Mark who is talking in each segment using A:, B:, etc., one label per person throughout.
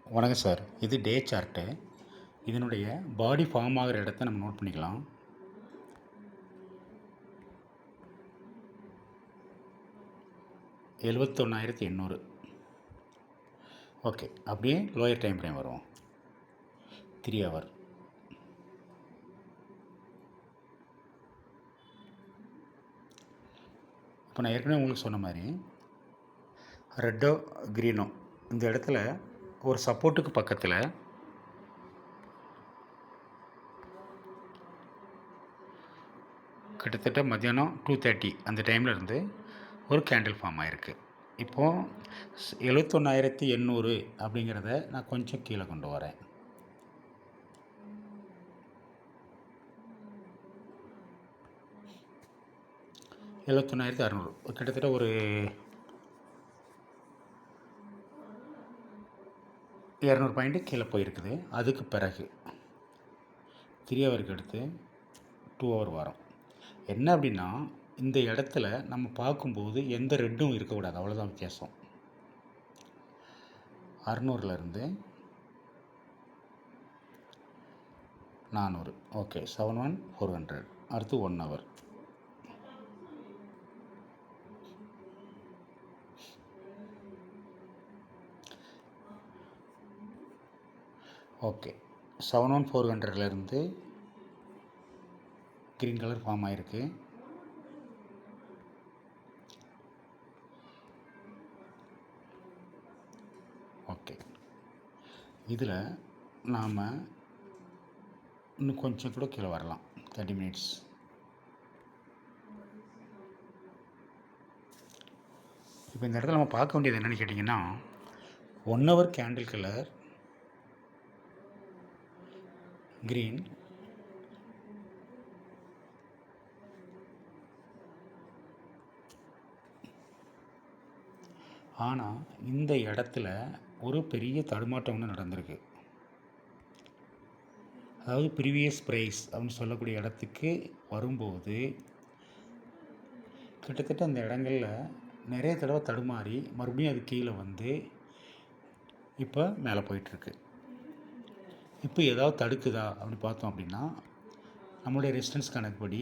A: வணக்கம் சார். இது டே சார்ட்டு. இதனுடைய பாடி ஃபார்ம் ஆகுற இடத்த நம்ம நோட் பண்ணிக்கலாம். $71,800. ஓகே. அப்படியே லோயர் டைம் ஃப்ரேம் வரும். 3 ஹவர். இப்போ நான் ஏற்கனவே உங்களுக்கு சொன்ன மாதிரி ரெட்டோ க்ரீனோ இந்த இடத்துல ஒரு சப்போர்ட்டுக்கு பக்கத்தில் கிட்டத்தட்ட மத்தியானம் 2:30 அந்த டைமில் இருந்து ஒரு கேண்டில் ஃபார்ம் ஆகிருக்கு. இப்போது 71,800 அப்படிங்கிறத நான் கொஞ்சம் கீழே கொண்டு வரேன். $71,600 கிட்டத்தட்ட ஒரு 200 பாயிண்ட்டு கீழே போயிருக்குது. அதுக்கு பிறகு 3 ஹவருக்கு அடுத்து 2 ஹவர் வரும். என்ன அப்படின்னா, இந்த இடத்துல நம்ம பார்க்கும்போது எந்த ரெட்டும் இருக்கக்கூடாது, அவ்வளோதான் வித்தியாசம். 600லேருந்து 400. ஓகே. 71,400. அடுத்து 1 ஹவர். ஓகே. 71,400லேருந்து க்ரீன் கலர் ஃபார்ம் ஆகிருக்கு. ஓகே. இதில் நாம் இன்னும் கொஞ்சம் கூட கீழே வரலாம். 30 மினிட்ஸ். இப்போ இந்த இடத்துல நம்ம பார்க்க வேண்டியது என்னென்னு கேட்டிங்கன்னா, 1 ஹவர் கேண்டில் கலர் க்ரீன், ஆனால் இந்த இடத்துல ஒரு பெரிய தடுமாட்டம் ஒன்று நடந்திருக்கு. அதாவது ப்ரீவியஸ் ப்ரைஸ் அப்படின்னு சொல்லக்கூடிய இடத்துக்கு வரும்போது கிட்டத்தட்ட அந்த இடங்களில் நிறைய தடவை தடுமாறி மறுபடியும் அது கீழே வந்து இப்போ மேலே போயிட்டுருக்கு. இப்போ ஏதாவது தடுக்குதா அப்படின்னு பார்த்தோம் அப்படின்னா, நம்மளுடைய ரெசிஸ்டன்ஸ் கணக்குப்படி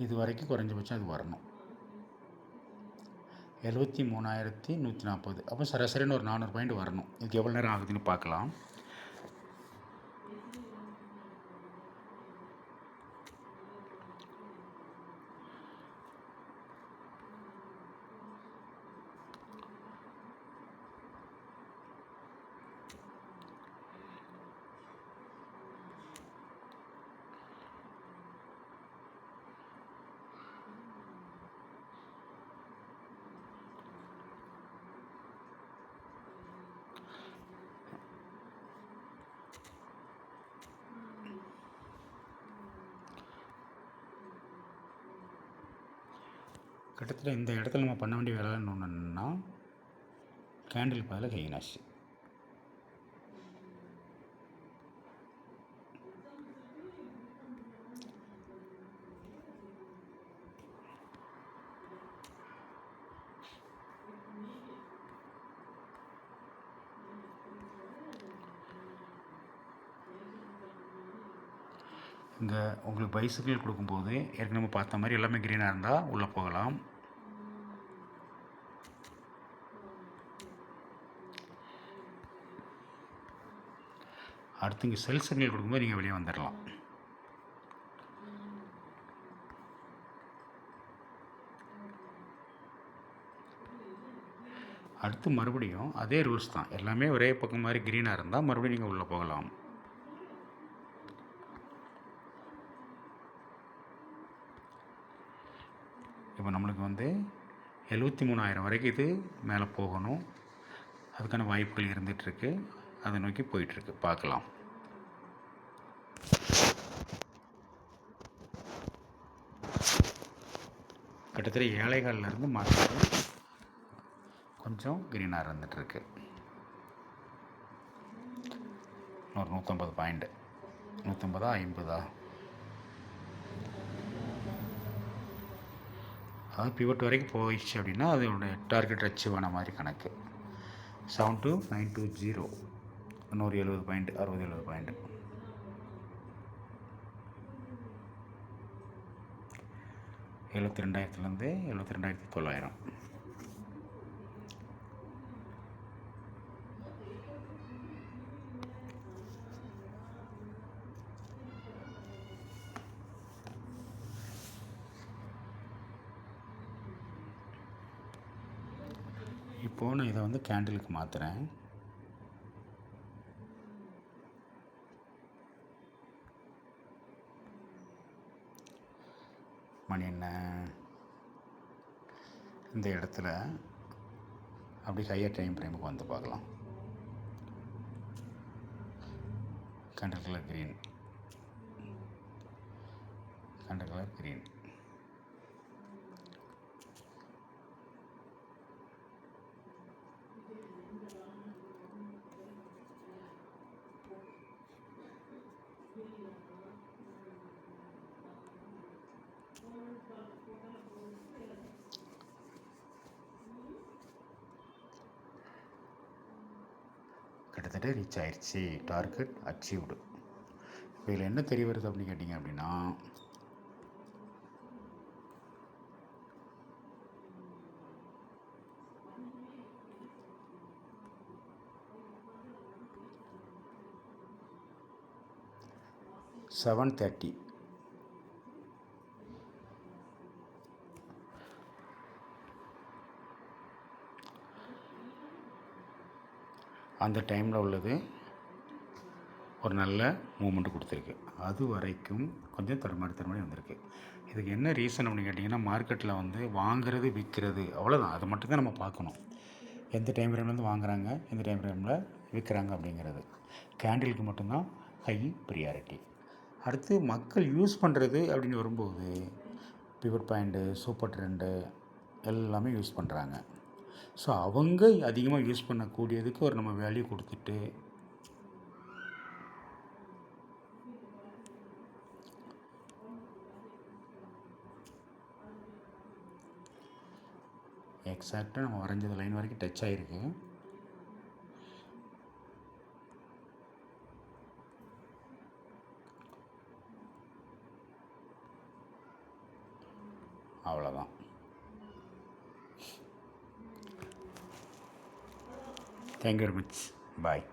A: இது வரைக்கும் குறைஞ்சபட்சம் அது வரணும். 73,140. அப்போ சராசரின்னு ஒரு 400 பாயிண்ட் வரணும். இதுக்கு எவ்வளோ நேரம் ஆகுதுன்னு பார்க்கலாம். கிட்டத்தட்ட இந்த இடத்துல நம்ம பண்ண வேண்டிய வேலை என்னன்னா, கேண்டில் பதில் ஹெய்னாஷ். இங்கே உங்களுக்கு பைசிக்கிள் கொடுக்கும்போது ஏற்கனவே பார்த்த மாதிரி எல்லாமே க்ரீனாக இருந்தால் உள்ளே போகலாம். அடுத்து இங்கே செல் சிக்னல் கொடுக்கும்போது நீங்கள் வெளியே வந்துடலாம். அடுத்து மறுபடியும் அதே ரூல்ஸ் தான். எல்லாமே ஒரே பக்கம் மாதிரி க்ரீனாக இருந்தால் மறுபடியும் நீங்கள் உள்ளே போகலாம். இப்போ நம்மளுக்கு வந்து 73,000 வரைக்கும் இது மேலே போகணும். அதுக்கான வாய்ப்புகள் இருந்துகிட்ருக்கு. அதை நோக்கி போயிட்டுருக்கு. பார்க்கலாம். கிட்டத்தட்ட 7.15லேருந்து மார்க்கெட்டு கொஞ்சம் க்ரீனாக இருந்துகிட்ருக்கு. ஒரு 150 பாயிண்ட்டு. 150, 50 அதாவது பிவட் வரைக்கும் போயிடுச்சு அப்படின்னா அதோடைய டார்கெட் அச்சீவ் ஆன மாதிரி கணக்கு. 72920 இன்னொரு 70 பாயிண்ட் 60-70 பாயிண்ட். $72,000 $72,900. இப்போது நான் இதை வந்து கேண்டிலுக்கு மாற்றுறேன். மணி என்ன இந்த இடத்துல அப்படி ஹையர் டைம் ஃப்ரேமுக்கு வந்து பார்க்கலாம். Candle colour green, candle colour green. கிட்டத்தட்ட ரீச் ஆயிடுச்சு, டார்கெட் அச்சீவ்டு. இப்போ இதில் என்ன தெரிய வருது அப்படின்னு கேட்டிங்க அப்படின்னா, $730 அந்த டைமில் உள்ளது ஒரு நல்ல மூமெண்ட் கொடுத்துருக்கு. அது வரைக்கும் கொஞ்சம் தடுமாறி வந்திருக்கு. இதுக்கு என்ன ரீசன் அப்படின்னு கேட்டிங்கன்னா, மார்க்கெட்டில் வந்து வாங்குறது விற்கிறது அவ்வளோதான். அது மட்டும்தான் நம்ம பார்க்கணும். எந்த டைம் ஃப்ரேம்லேருந்து வாங்குறாங்க, எந்த டைம் ஃப்ரேமில் விற்கிறாங்க அப்படிங்கிறது. கேண்டிலுக்கு மட்டும்தான் ஹை ப்ரியாரிட்டி. அடுத்து மக்கள் யூஸ் பண்ணுறது அப்படின்னு வரும்போது பிவட் பாயிண்ட்டு, சூப்பர் ட்ரெண்டு எல்லாமே யூஸ் பண்ணுறாங்க. ஸோ அவங்க அதிகமாக யூஸ் பண்ணக்கூடியதுக்கு ஒரு நம்ம வேல்யூ கொடுத்துட்டு எக்ஸாக்டாக நம்ம வரைஞ்சது லைன் வரைக்கும் டச் ஆகிருக்கு. அவ்வளோதான். Thank you very much. பாய்.